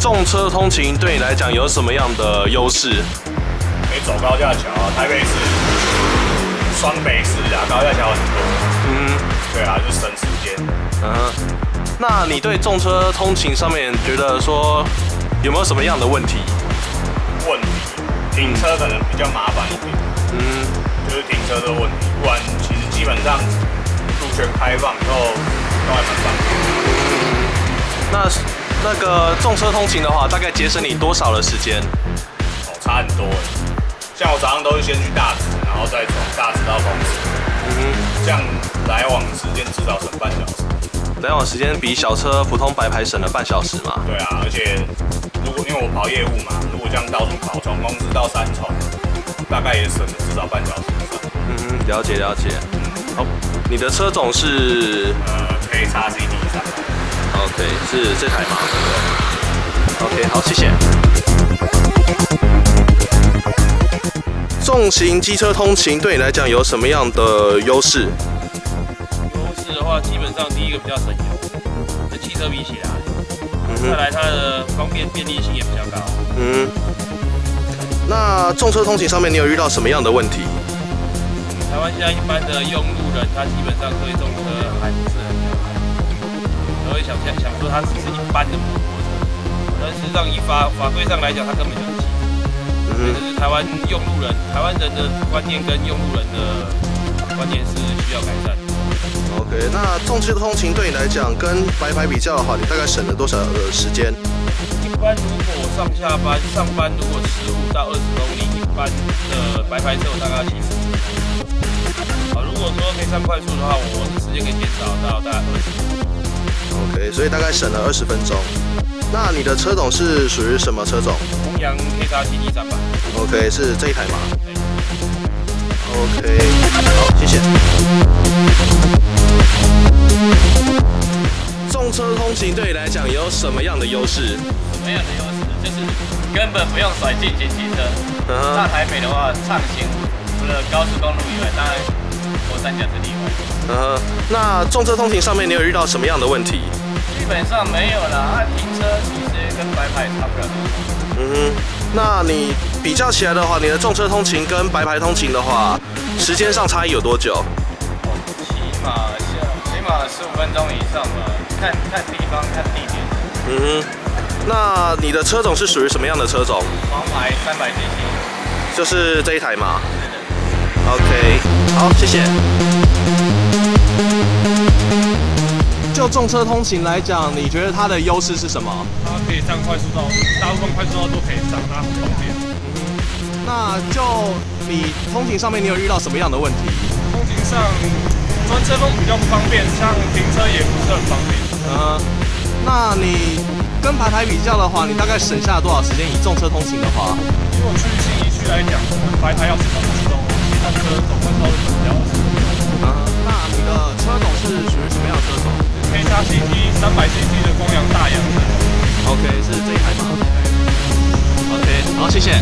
重车通勤对你来讲有什么样的优势？可以走高架桥啊，台北市、双北市啊，高架桥很多。对啊，就省时间。那你对重车通勤上面觉得说有没有什么样的问题？停车可能比较麻烦一点。就是停车的问题，不然其实基本上路权开放都还蛮方便。那个重车通勤的话，大概节省你多少的时间？差很多哎。像我早上都是先去大直，然后再从大直到公司。这样来往时间至少省半小时。来往时间比小车普通白牌省了半小时嘛？对啊，而且因为我跑业务嘛，如果这样到处跑，从公司到三重，大概也省了至少半小时以上。了解。好，你的车种是KXCT300。OK， 是这台吗 ？OK， 好，谢谢。重型机车通勤对你来讲有什么样的优势？优势的话，基本上第一个比较省油，跟汽车比起来，再来它的便利性也比较高。那重车通勤上面你有遇到什么样的问题？台湾现在一般的用路人，他基本上对重车还不是很了解，都会想说它只是一般的摩托车，但事实上以法规上来讲，它根本就是汽车。所以这是台湾人的观念跟用路人的观念是需要改善。OK， 那重车通勤对你来讲跟白牌比较的话，你大概省了多少的时间？一般如果我上班如果15到20公里，一般的白牌车我大概要70分钟。好，如果说可以上快速的话，我的时间可以减少到大概20分钟。OK， 所以大概省了20分钟。那你的车种是属于什么车种？弘扬 KXCT300。OK， 是这一台吗？ OK， 好，谢谢。重车通勤对你来讲有什么样的优势？什么样的优势？就是根本不用甩进前汽车。上台北的话，畅行除了高速公路以外，当然国三甲是例外。那重车通勤上面你有遇到什么样的问题？基本上没有啦，停车其实跟白牌差不了多少。那你比较起来的话，你的重车通勤跟白牌通勤的话，时间上差异有多久？起码15分钟以上吧，看地方看地点。那你的车种是属于什么样的车种？黄牌300cc，就是这一台吗？OK， 好，谢谢。就重车通勤来讲，你觉得它的优势是什么？它可以上快速道路，大部分快速道路都可以上，它很方便。那就你通勤上面，你有遇到什么样的问题？通勤上专车都比较不方便，像停车也不是很方便。那你跟白牌比较的话，你大概省下了多少时间？以重车通勤的话，如果去信义区来讲，白牌要10分钟，其他车总会稍微比较20分钟。那你的车种是属于什么样的车种？KXCT 300cc 的弘扬大洋。OK， 是这一台吗？OK， 好，谢谢。